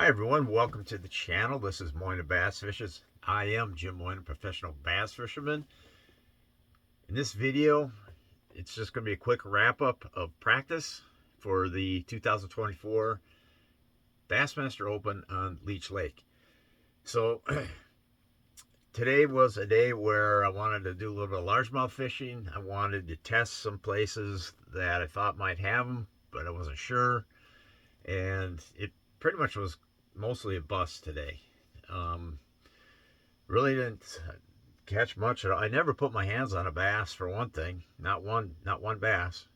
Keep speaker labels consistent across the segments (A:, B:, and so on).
A: Hi everyone, welcome to the channel. This is Moyna Bass Fishers. I am Jim Moyna, professional bass fisherman. In this video, it's just going to be a quick wrap up of practice for the 2024 Bassmaster Open on Leech Lake. So today was a day where I wanted to do a little bit of largemouth fishing. I wanted to test some places that I thought might have them, but I wasn't sure. And it pretty much was mostly a bust today. Really didn't catch much at all. I never put my hands on a bass, for one thing. Not one bass.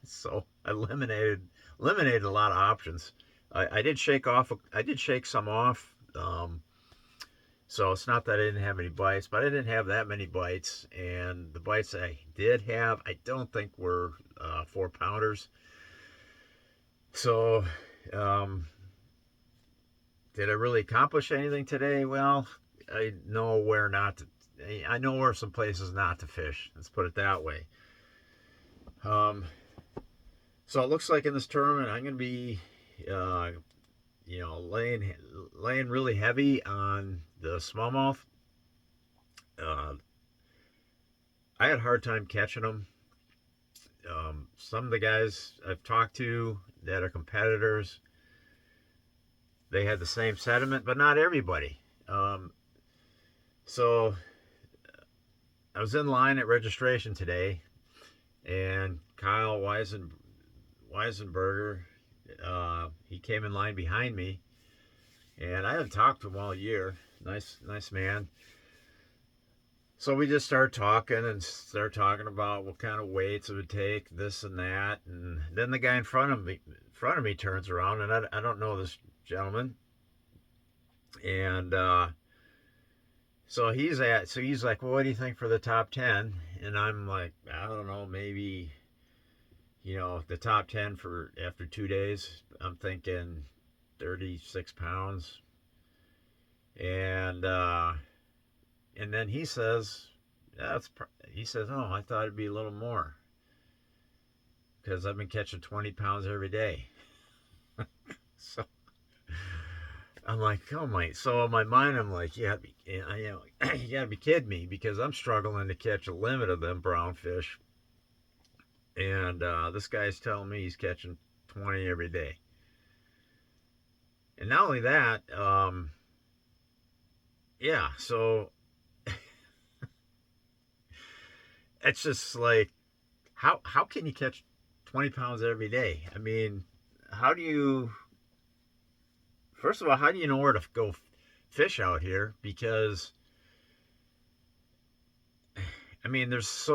A: So I eliminated a lot of options. I did shake some off. So it's not that I didn't have any bites, but I didn't have that many bites. And the bites I did have, I don't think were 4-pounders. So did I really accomplish anything today? Well, I know where not to. I know where some places not to fish. Let's put it that way. So it looks like in this tournament I'm going to be, laying really heavy on the smallmouth. I had a hard time catching them. Some of the guys I've talked to that are competitors, they had the same sentiment, but not everybody. So I was in line at registration today, and Kyle Weisenberger, he came in line behind me, and I hadn't talked to him all year. Nice man. So we just started talking about what kind of weights it would take, this and that, and then the guy in front of me turns around, and I don't know this gentleman, and so he's like, well, what do you think for the top 10? And I'm like, I don't know, maybe, the top 10 for after 2 days. I'm thinking 36 pounds. And then he says, oh, I thought it'd be a little more, because I've been catching 20 pounds every day. So I'm like, oh my! So in my mind, I'm like, you gotta be kidding me, because I'm struggling to catch a limit of them brown fish, and this guy's telling me he's catching 20 every day. And not only that, so it's just like, how can you catch 20 pounds every day? I mean, first of all, how do you know where to go fish out here? Because I mean, there's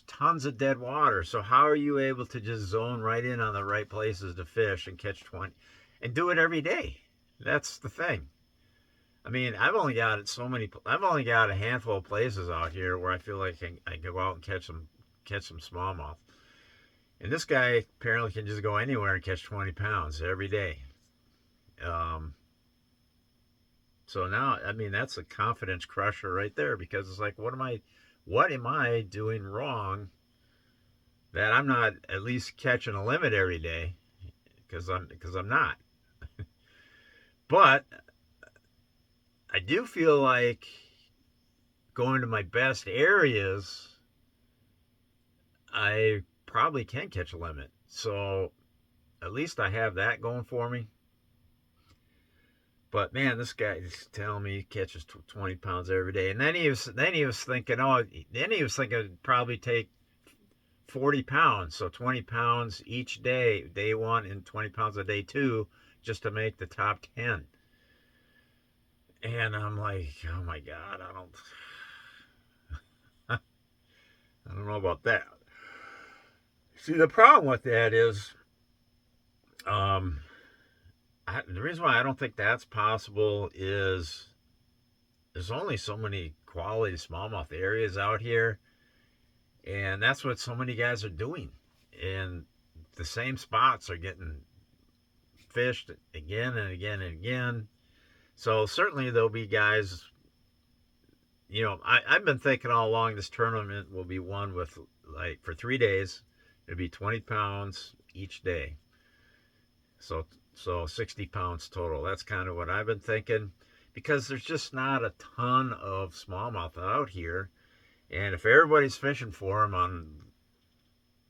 A: tons of dead water. So how are you able to just zone right in on the right places to fish and catch 20 and do it every day? That's the thing. I mean, I've only got a handful of places out here where I feel like I can go out and catch some smallmouth. And this guy apparently can just go anywhere and catch 20 pounds every day. So now, I mean, that's a confidence crusher right there, because it's like, what am I doing wrong that I'm not at least catching a limit every day? Because I'm not. But I do feel like going to my best areas, I probably can catch a limit. So at least I have that going for me. But man, this guy is telling me he catches 20 pounds every day, and then he was thinking, it'd probably take 40 pounds, so 20 pounds each day one, and 20 pounds a day two, just to make the top 10. And I'm like, oh my God, I don't know about that. See, the problem with that is, the reason why I don't think that's possible is there's only so many quality smallmouth areas out here, and that's what so many guys are doing. And the same spots are getting fished again and again and again. So certainly there'll be guys, I've been thinking all along this tournament will be won with, like, for 3 days, it'd be 20 pounds each day. So So 60 pounds total. That's kind of what I've been thinking, because there's just not a ton of smallmouth out here. And if everybody's fishing for them on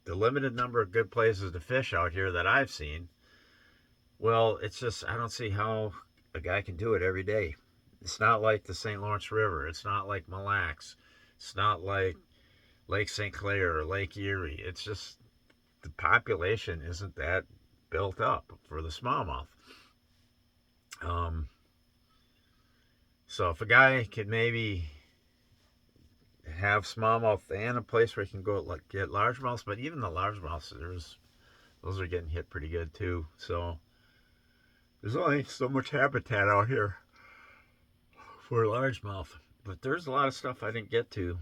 A: the limited number of good places to fish out here that I've seen, well, it's just, I don't see how a guy can do it every day. It's not like the St. Lawrence River. It's not like Mille Lacs. It's not like Lake St. Clair or Lake Erie. It's just the population isn't that built up for the smallmouth. So if a guy could maybe have smallmouth and a place where he can go like get largemouths, but even the largemouths, those are getting hit pretty good too. So there's only so much habitat out here for largemouth, but there's a lot of stuff I didn't get to.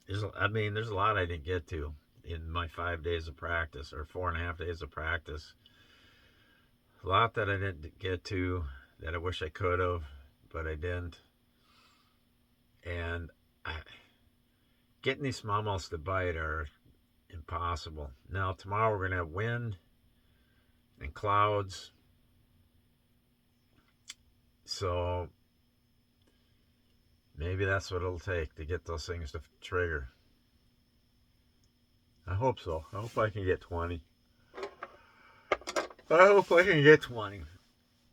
A: There's a lot I didn't get to in my 5 days of practice, or 4.5 days of practice. A lot that I didn't get to that I wish I could have, but I didn't. And getting these smallmouths to bite are impossible. Now tomorrow we're gonna have wind and clouds, so maybe that's what it'll take to get those things to trigger. I hope so. I hope I can get 20. I hope I can get 20.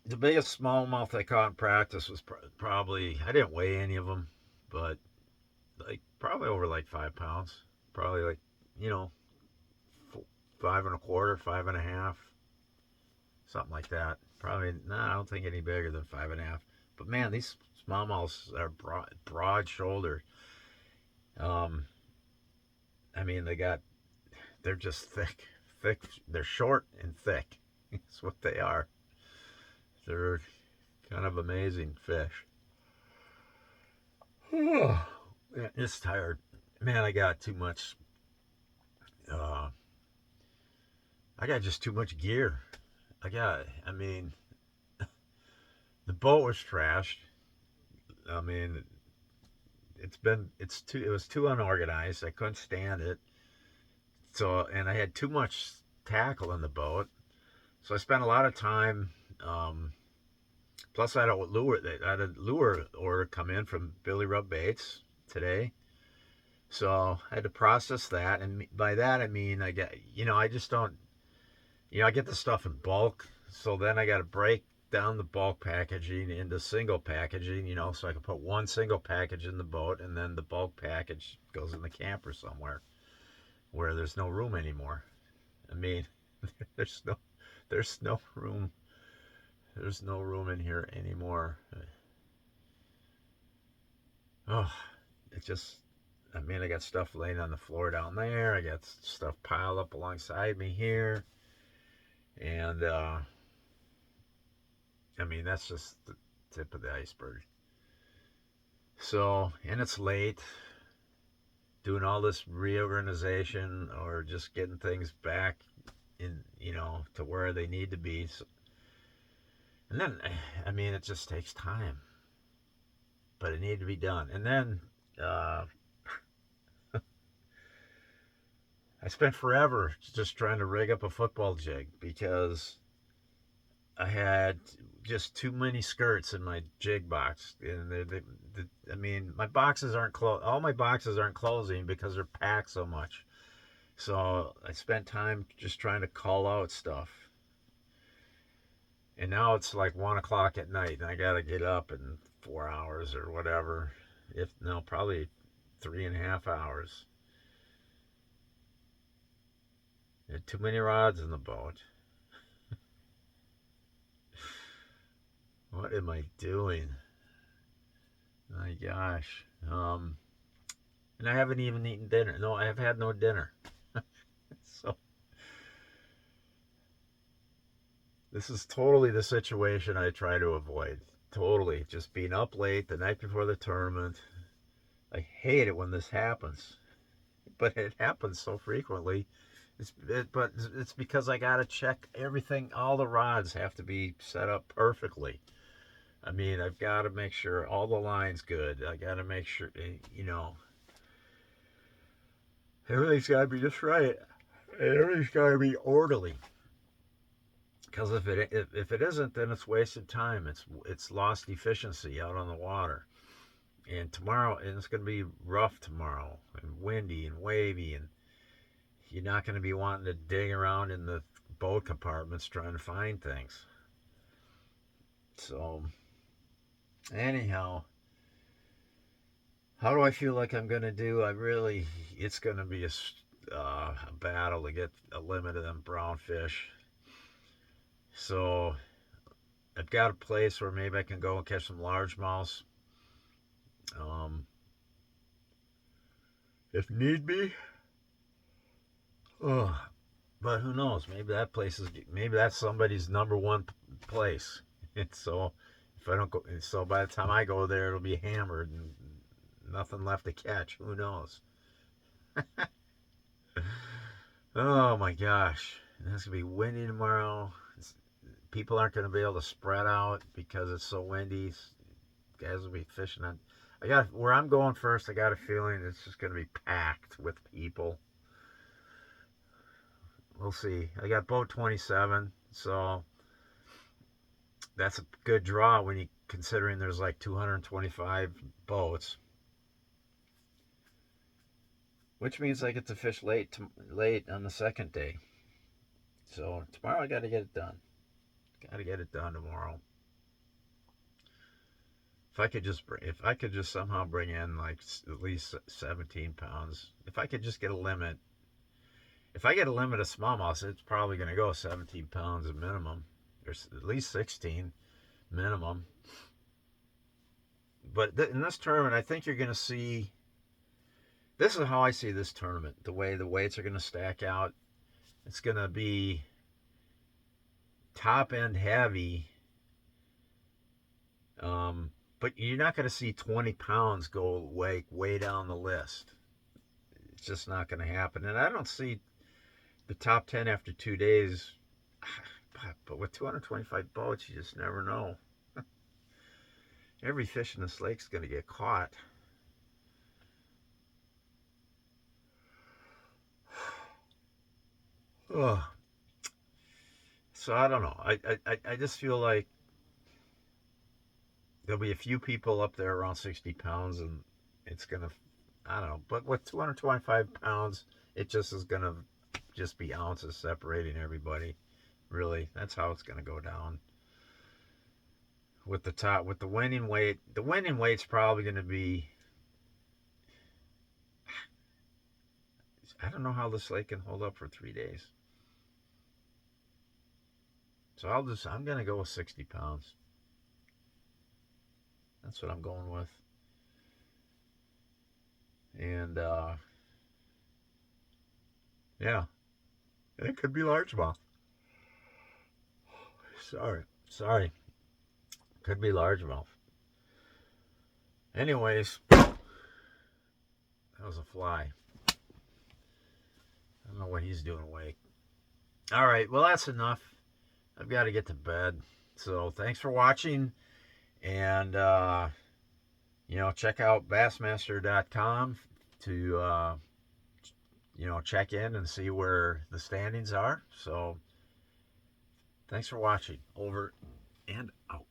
A: The biggest smallmouth I caught in practice was probably, I didn't weigh any of them, but like probably over like 5 pounds. Probably like, 5 1/4, 5.5, something like that. Probably, I don't think any bigger than 5.5. But man, these smallmouths are broad shouldered. They're just thick. They're short and thick. That's what they are. They're kind of amazing fish. It's tired. Man, I got too much. I got just too much gear. The boat was trashed. I mean, it was too unorganized. I couldn't stand it. So, and I had too much tackle in the boat. So I spent a lot of time. Plus, I had a lure order come in from Billy Rub Baits today. So I had to process that, and by that I mean I just don't, I get the stuff in bulk. So then I got to break down the bulk packaging into single packaging, so I can put one single package in the boat, and then the bulk package goes in the camper somewhere where there's no room anymore. I mean, there's no room. There's no room in here anymore. Oh, I got stuff laying on the floor down there. I got stuff piled up alongside me here. And, that's just the tip of the iceberg. So, and it's late. Doing all this reorganization or just getting things back in, to where they need to be. So, and then, it just takes time. But it needed to be done. And then, I spent forever just trying to rig up a football jig because I had just too many skirts in my jig box, and my boxes aren't all my boxes aren't closing because they're packed so much. So I spent time just trying to call out stuff, and now it's like 1 o'clock at night, and I gotta get up in 4 hours or whatever. Probably 3.5 hours. Had too many rods in the boat. What am I doing? My gosh. And I haven't even eaten dinner. No, I have had no dinner. So this is totally the situation I try to avoid. Totally. Just being up late the night before the tournament. I hate it when this happens. But it happens so frequently. But it's because I gotta check everything. All the rods have to be set up perfectly. I've got to make sure all the line's good. I got to make sure, everything's got to be just right. Everything's got to be orderly. Because if it isn't, then it's wasted time. It's lost efficiency out on the water. And tomorrow, and it's going to be rough tomorrow, and windy and wavy, and you're not going to be wanting to dig around in the boat compartments trying to find things. So, anyhow, how do I feel like I'm going to do? It's going to be a battle to get a limit of them brown fish. So, I've got a place where maybe I can go and catch some largemouths. Um, if need be. Oh, but who knows? Maybe that's somebody's number one place. And so if I don't go, so by the time I go there, it'll be hammered and nothing left to catch. Who knows? Oh my gosh, it's gonna be windy tomorrow. People aren't gonna be able to spread out because it's so windy. Guys will be fishing on. Where I'm going first. I got a feeling it's just gonna be packed with people. We'll see. I got boat 27, so that's a good draw when you considering there's like 225 boats, which means I get to fish late on the second day. So tomorrow I got to get it done. Got to get it done tomorrow. If I could just somehow bring in like at least 17 pounds. If I could just get a limit. If I get a limit of smallmouth, it's probably going to go 17 pounds at minimum. There's at least 16 minimum. But in this tournament, I think you're going to see. This is how I see this tournament. The way the weights are going to stack out, it's going to be top end heavy. But you're not going to see 20 pounds go way down the list. It's just not going to happen. And I don't see the top 10 after 2 days. But with 225 boats, you just never know. Every fish in this lake's going to get caught. Oh. So I don't know. I just feel like there'll be a few people up there around 60 pounds, and it's going to, I don't know. But with 225 pounds, it just is going to just be ounces separating everybody. Really, that's how it's going to go down. With the winning weight's probably going to be, I don't know how this lake can hold up for 3 days. So I'm going to go with 60 pounds. That's what I'm going with. And, yeah, it could be largemouth. Sorry. Could be largemouth. Anyways, that was a fly. I don't know what he's doing awake. All right, well, that's enough. I've got to get to bed. So thanks for watching. And, check out Bassmaster.com to, check in and see where the standings are. So thanks for watching. Over and out.